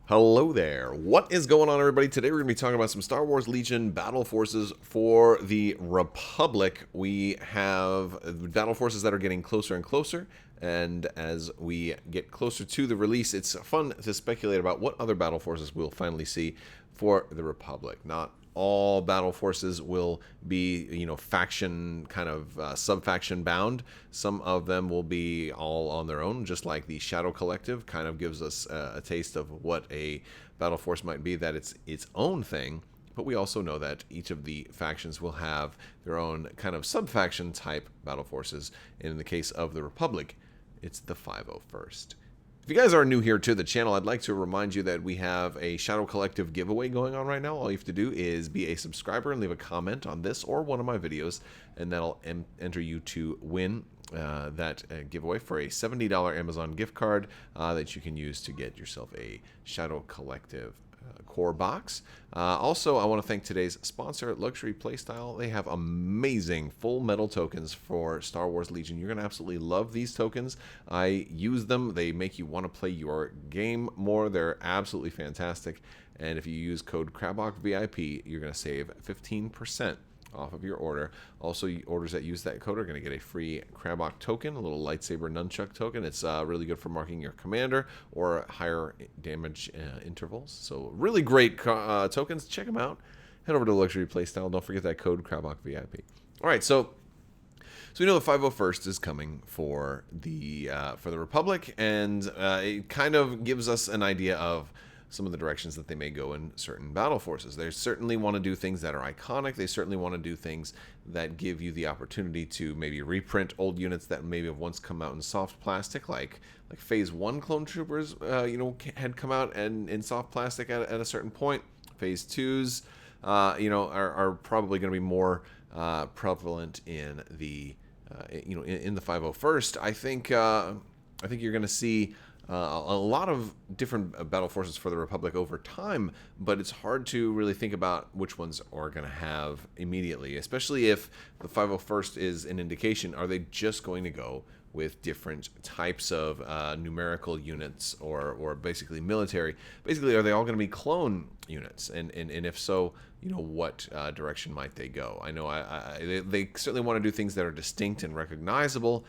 Hello there. What is going on, everybody? Today we're going to be talking about some Star Wars Legion battle forces for the Republic. We have battle forces that are getting closer and closer, and as we get closer to the release, it's fun to speculate about what other battle forces we'll finally see for the Republic. Not all battle forces will be, faction kind of sub-faction bound. Some of them will be all on their own, just like the Shadow Collective kind of gives us a taste of what a battle force might be, that it's its own thing. But we also know that each of the factions will have their own kind of sub-faction type battle forces. And in the case of the Republic, it's the 501st. If you guys are new here to the channel, I'd like to remind you that we have a Shadow Collective giveaway going on right now. All you have to do is be a subscriber and leave a comment on this or one of my videos, and that'll enter you to win that giveaway for a $70 Amazon gift card that you can use to get yourself a Shadow Collective core box. Also, I want to thank today's sponsor, Luxury Playstyle. They have amazing full metal tokens for Star Wars Legion. You're going to absolutely love these tokens. I use them. They make you want to play your game more. They're absolutely fantastic. And if you use code Crabbok VIP, you're going to save 15% off of your order. Also, orders that use that code are going to get a free Crabbok token, a little lightsaber nunchuck token. It's really good for marking your commander or higher damage intervals. So really great tokens. Check them out. Head over to Luxury Playstyle. Don't forget that code Crabbok VIP. All right, so we know the 501st is coming for the Republic, and it kind of gives us an idea of some of the directions that they may go in certain battle forces. They certainly want to do things that are iconic. They certainly want to do things that give you the opportunity to maybe reprint old units that maybe have once come out in soft plastic, like Phase 1 Clone Troopers, had come out and in soft plastic at a certain point. Phase 2s, are probably going to be more prevalent in the, in the 501st. I think you're going to see a lot of different battle forces for the Republic over time, but it's hard to really think about which ones are going to have immediately, especially if the 501st is an indication. Are they just going to go with different types of numerical units or basically military? Basically, are they all going to be clone units? And if so, what direction might they go? I know they certainly want to do things that are distinct and recognizable,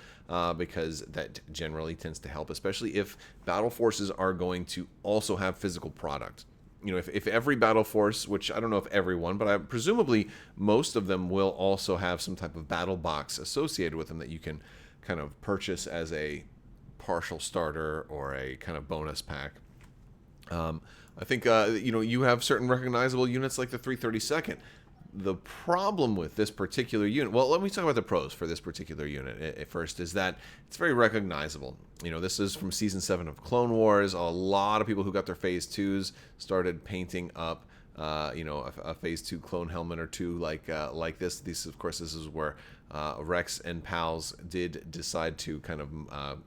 because that generally tends to help, especially if battle forces are going to also have physical product. If every battle force, which I don't know if everyone, but presumably most of them will also have some type of battle box associated with them that you can kind of purchase as a partial starter or a kind of bonus pack. I think you have certain recognizable units like the 332nd. The problem with this particular unit, well, let me talk about the pros for this particular unit at first, is that it's very recognizable. This is from Season 7 of Clone Wars. A lot of people who got their Phase 2s started painting up a Phase 2 clone helmet or two like this. Of course, this is where Rex and pals did decide to kind of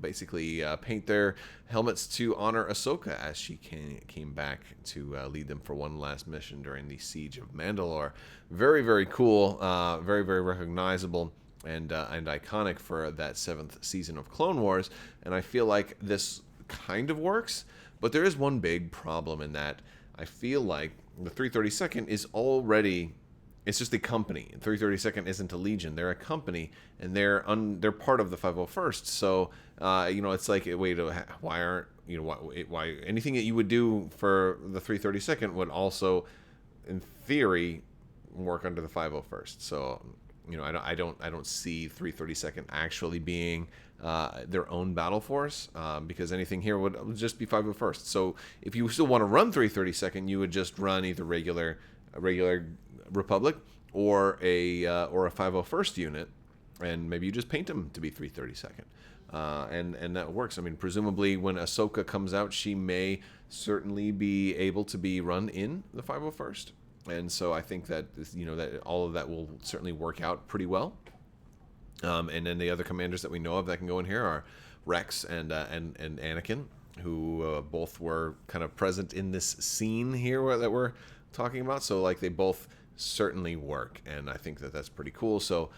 basically paint their helmets to honor Ahsoka as she came back to lead them for one last mission during the Siege of Mandalore. Very, very cool, very, very recognizable, and iconic for that 7th season of Clone Wars. And I feel like this kind of works, but there is one big problem in that I feel like the 332nd is already... It's just a company. 332nd isn't a Legion. They're a company, and they're part of the 501st. So, it's like, wait, why aren't why anything that you would do for the 332nd would also, in theory, work under the 501st. So, I don't see 332nd actually being their own battle force, because anything here would just be 501st. So, if you still want to run 332nd, you would just run either regular Republic or a 501st unit, and maybe you just paint them to be 332nd, and that works. I mean, presumably when Ahsoka comes out, she may certainly be able to be run in the 501st, and so I think that that all of that will certainly work out pretty well. And then the other commanders that we know of that can go in here are Rex and Anakin, who both were kind of present in this scene here that we're talking about. So like they both certainly work, and I think that that's pretty cool. So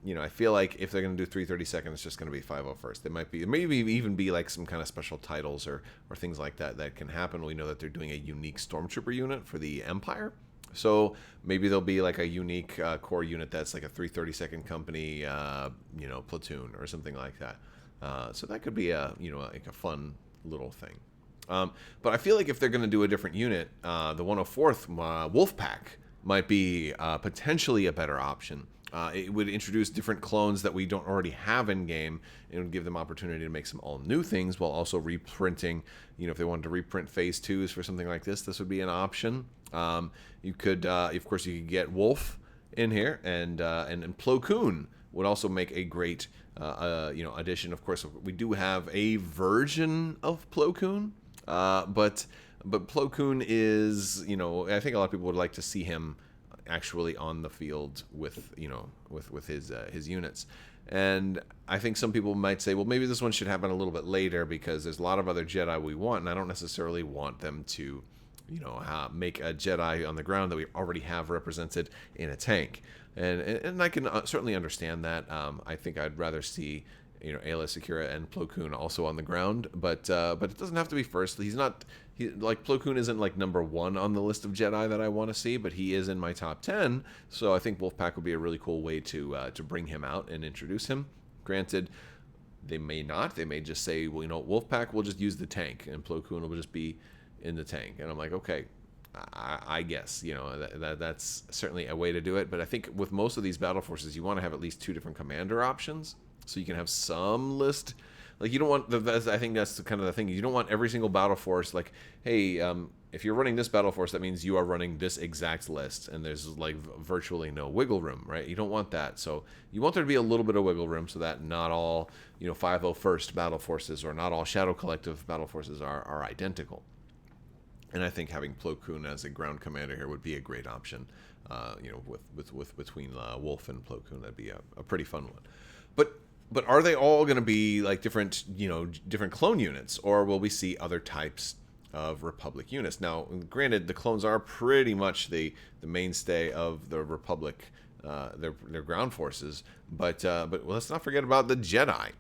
I feel like if they're going to do 332nd, it's just going to be 501st. They might be, maybe even be like some kind of special titles or things like that that can happen. We know that they're doing a unique Stormtrooper unit for the Empire. So maybe there'll be like a unique core unit that's like a 332nd Company, platoon or something like that. So that could be like a fun little thing. But I feel like if they're going to do a different unit, the 104th Wolfpack might be potentially a better option. It would introduce different clones that we don't already have in game. It would give them opportunity to make some all new things while also reprinting. If they wanted to reprint Phase 2s for something like this would be an option. You could, of course, you could get Wolf in here, and Plo Koon would also make a great, addition. Of course, we do have a version of Plo Koon, but Plo Koon is, I think a lot of people would like to see him actually on the field with his units. And I think some people might say, well, maybe this one should happen a little bit later because there's a lot of other Jedi we want, and I don't necessarily want them to make a Jedi on the ground that we already have represented in a tank. And I can certainly understand that. I think I'd rather see Aayla Secura and Plo Koon also on the ground, but it doesn't have to be first. Plo Koon isn't like number 1 on the list of Jedi that I want to see, but he is in my top 10. So I think Wolfpack would be a really cool way to bring him out and introduce him. Granted, they may not. They may just say, well, Wolfpack will just use the tank, and Plo Koon will just be in the tank. And I'm like, okay, I guess that's certainly a way to do it. But I think with most of these battle forces, you want to have at least 2 different commander options, so you can have some list. Like, you don't want I think that's kind of the thing. You don't want every single battle force like, hey, if you're running this battle force, that means you are running this exact list, and there's like virtually no wiggle room, right? You don't want that. So you want there to be a little bit of wiggle room so that not all 501st battle forces or not all Shadow Collective battle forces are identical. And I think having Plo Koon as a ground commander here would be a great option. With between Wolf and Plo Koon, that'd be a pretty fun one. But are they all going to be like different clone units, or will we see other types of Republic units? Now, granted, the clones are pretty much the mainstay of the Republic, their ground forces. But let's not forget about the Jedi.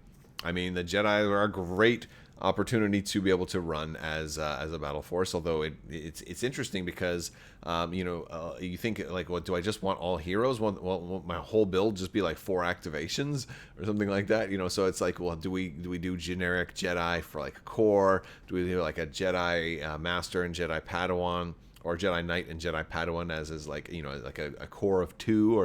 I mean, the Jedi are a great opportunity to be able to run as a battle force. Although it's interesting because you think like, what, do I just want all heroes? Well, my whole build just be like 4 activations or something like that. So it's like, well, do we do generic Jedi for like a core? Do we do like a Jedi Master and Jedi Padawan, or Jedi Knight and Jedi Padawan as is like like a core of 2,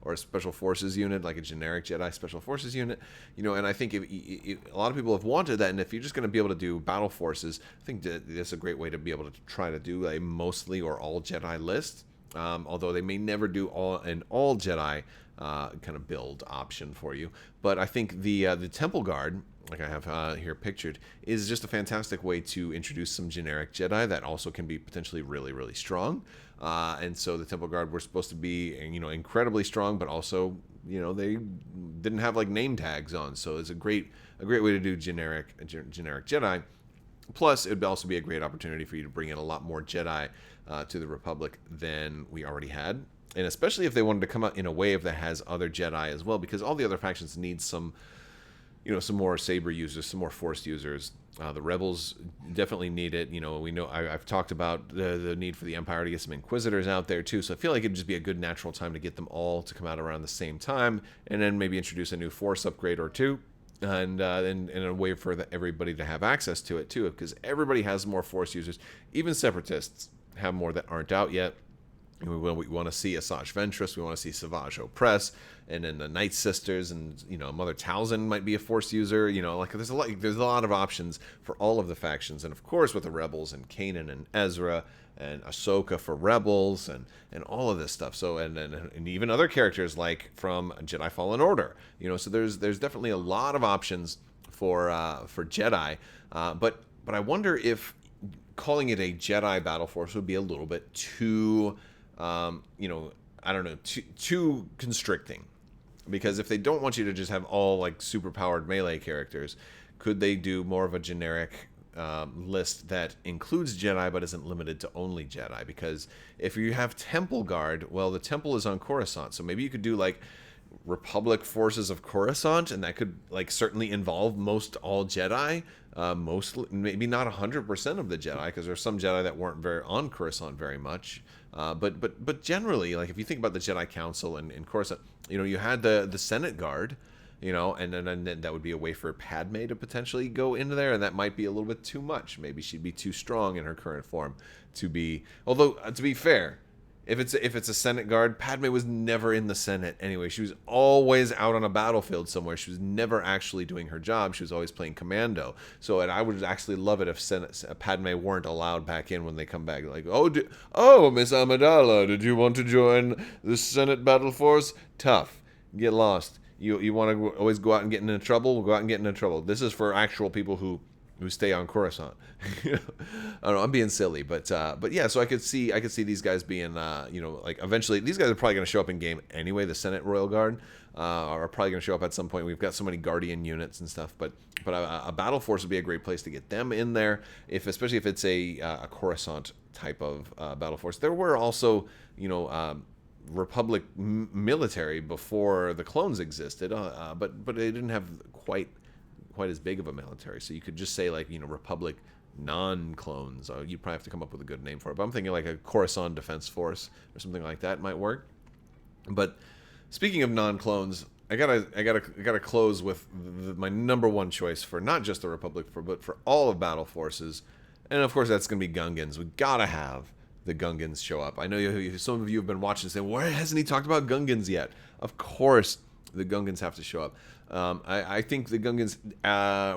or a special forces unit, like a generic Jedi special forces unit, and I think if a lot of people have wanted that, and if you're just going to be able to do battle forces, I think that's a great way to be able to try to do a mostly or all Jedi list, although they may never do an all Jedi kind of build option for you. But I think the Temple Guard, like I have here pictured, is just a fantastic way to introduce some generic Jedi that also can be potentially really, really strong. And so the Temple Guard were supposed to be, incredibly strong, but also, they didn't have like name tags on. So it's a great way to do generic Jedi. Plus, it would also be a great opportunity for you to bring in a lot more Jedi to the Republic than we already had. And especially if they wanted to come out in a wave that has other Jedi as well, because all the other factions need some more saber users, some more Force users. The Rebels definitely need it. We know I've talked about the need for the Empire to get some Inquisitors out there too. So I feel like it'd just be a good natural time to get them all to come out around the same time, and then maybe introduce a new Force upgrade or 2, and a way for everybody to have access to it too, because everybody has more Force users. Even Separatists have more that aren't out yet. We want to see Asajj Ventress, we want to see Savage Opress, and then the Night Sisters, and Mother Talzin might be a Force user. Like there's a lot of options for all of the factions, and of course with the Rebels and Kanan and Ezra and Ahsoka for Rebels and all of this stuff. So and even other characters like from Jedi Fallen Order. So there's definitely a lot of options for Jedi, but I wonder if calling it a Jedi battle force would be a little bit too. I don't know, too constricting. Because if they don't want you to just have all like super powered melee characters, could they do more of a generic list that includes Jedi but isn't limited to only Jedi? Because if you have Temple Guard, well, the Temple is on Coruscant, so maybe you could do like Republic forces of Coruscant, and that could like certainly involve most all Jedi. Mostly, maybe not 100% of the Jedi, because there's some Jedi that weren't very on Coruscant very much. But generally, like if you think about the Jedi Council in Coruscant, you had the Senate Guard, and then that would be a way for Padme to potentially go into there, and that might be a little bit too much. Maybe she'd be too strong in her current form to be. Although to be fair, if it's a Senate Guard, Padme was never in the Senate anyway. She was always out on a battlefield somewhere. She was never actually doing her job. She was always playing commando. So, and I would actually love it if Padme weren't allowed back in when they come back. Like, oh, Miss Amidala, did you want to join the Senate battle force? Tough. Get lost. You want to always go out and get into trouble? We'll go out and get into trouble. This is for actual people who stay on Coruscant. I don't know, I'm being silly, but yeah. So I could see these guys being, like eventually these guys are probably going to show up in game anyway. The Senate Royal Guard are probably going to show up at some point. We've got so many Guardian units and stuff, but a battle force would be a great place to get them in there, especially if it's a Coruscant type of battle force. There were also, Republic military before the clones existed, but they didn't have quite as big of a military. So you could just say like, Republic non-clones. You'd probably have to come up with a good name for it. But I'm thinking like a Coruscant Defense Force or something like that might work. But speaking of non-clones, I gotta close with my number one choice for not just the Republic, but for all of battle forces, and of course that's gonna be Gungans. We gotta have the Gungans show up. I know some of you have been watching and saying, why hasn't he talked about Gungans yet? Of course, the Gungans have to show up. I think the Gungans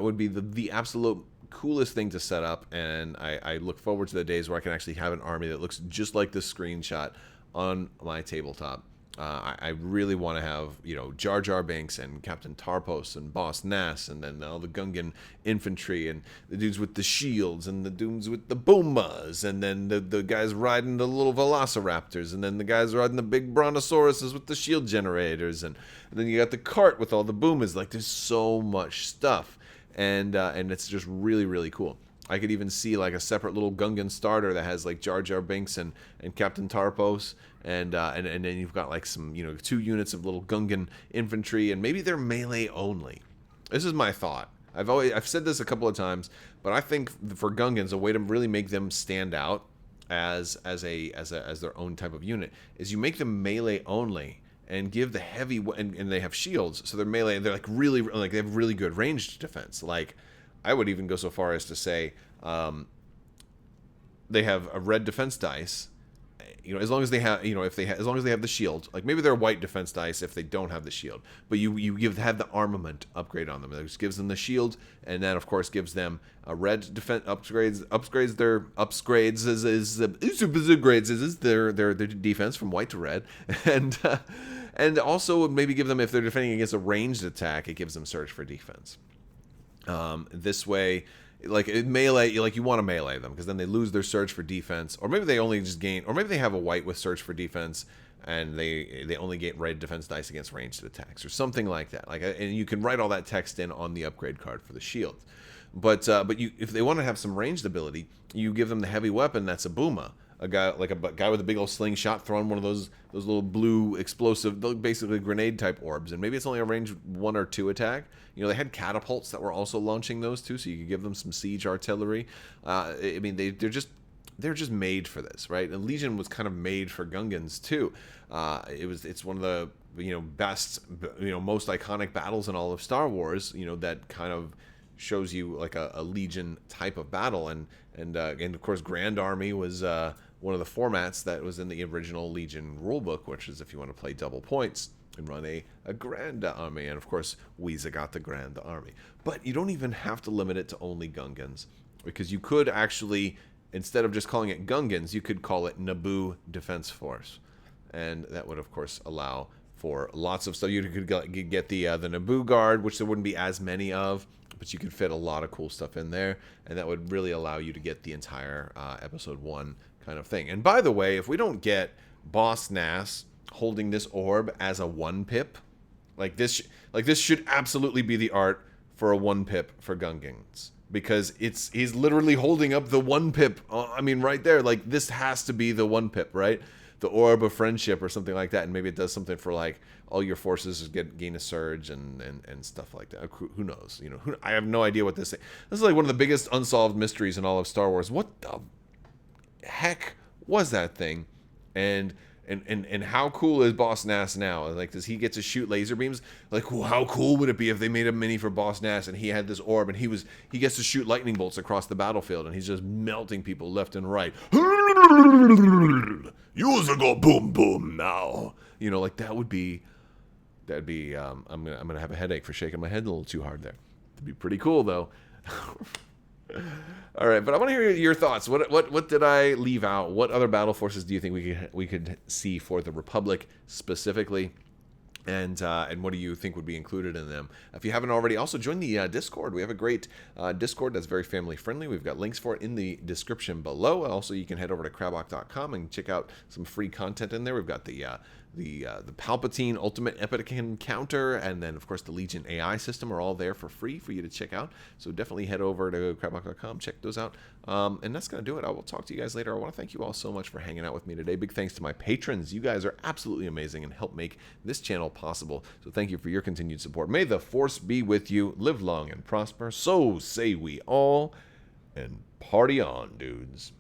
would be the absolute coolest thing to set up, and I look forward to the days where I can actually have an army that looks just like this screenshot on my tabletop. I really want to have, Jar Jar Binks and Captain Tarpos and Boss Nass, and then all the Gungan infantry and the dudes with the shields and the dudes with the boomas, and then the guys riding the little velociraptors, and then the guys riding the big brontosauruses with the shield generators, and then you got the cart with all the boomas. Like, there's so much stuff, and it's just really, really cool. I could even see like a separate little Gungan starter that has like Jar Jar Binks and Captain Tarpos, and then you've got like some 2 units of little Gungan infantry, and maybe they're melee only. This is my thought. I've said this a couple of times, but I think for Gungans, a way to really make them stand out as their own type of unit is you make them melee only and give the heavy, and they have shields, so they're melee. They're like really, like they have really good ranged defense. Like, I would even go so far as to say they have a red defense dice. As long as they have, as long as they have the shield. Like, maybe they're white defense dice if they don't have the shield. But you have the armament upgrade on them. That just gives them the shield, and that of course gives them a red defense upgrades their defense from white to red, and also maybe give them, if they're defending against a ranged attack, it gives them surge for defense. This way, like melee, like you want to melee them because then they lose their surge for defense, or maybe they only just gain, or maybe they have a white with surge for defense and they only get red defense dice against ranged attacks or something like that. Like, and you can write all that text in on the upgrade card for the shield. But if they want to have some ranged ability, you give them the heavy weapon that's a booma. A guy with a big old slingshot throwing one of those little blue explosive, basically grenade type orbs, and maybe it's only a range 1 or 2 attack. They had catapults that were also launching those too, so you could give them some siege artillery. I mean, they're just made for this, right? And Legion was kind of made for Gungans too. It's one of the best, most iconic battles in all of Star Wars. That kind of shows you like a Legion type of battle, and of course Grand Army was one of the formats that was in the original Legion rulebook, which is if you want to play double points and run a Grand Army, and of course Weeza got the Grand Army. But you don't even have to limit it to only Gungans, because you could actually, instead of just calling it Gungans, you could call it Naboo Defense Force, and that would of course allow for lots of stuff. You could get the Naboo Guard, which there wouldn't be as many of, but you could fit a lot of cool stuff in there, and that would really allow you to get the entire episode 1 kind of thing. And by the way, if we don't get Boss Nass holding this orb as a 1-pip, like this should absolutely be the art for a 1-pip for Gungans, because he's literally holding up the 1-pip. I mean, right there, like this has to be the 1-pip, right? the orb of friendship or something like that, and maybe it does something for like all your forces gain a surge and stuff like that. Who knows? You know, I have no idea what this is like one of the biggest unsolved mysteries in all of Star Wars. What the heck was that thing? And how cool is Boss Nass now? Like, does he get to shoot laser beams? Like, how cool would it be if they made a mini for Boss Nass and he had this orb and he gets to shoot lightning bolts across the battlefield and he's just melting people left and right. Use a go boom boom now. You know, like that'd be. I'm gonna have a headache for shaking my head a little too hard there. It'd be pretty cool though. All right, but I want to hear your thoughts. What did I leave out? What other battle forces do you think we could see for the Republic specifically? And what do you think would be included in them? If you haven't already, also join the Discord. We have a great Discord that's very family friendly. We've got links for it in the description below. Also, you can head over to crabbok.com and check out some free content in there. We've got the Palpatine Ultimate Epic Encounter, and then of course the Legion AI system are all there for free for you to check out. So definitely head over to crabbok.com, check those out. And that's going to do it. I will talk to you guys later. I want to thank you all so much for hanging out with me today. Big thanks to my patrons. You guys are absolutely amazing and help make this channel possible. So thank you for your continued support. May the Force be with you. Live long and prosper. So say we all. And party on, dudes.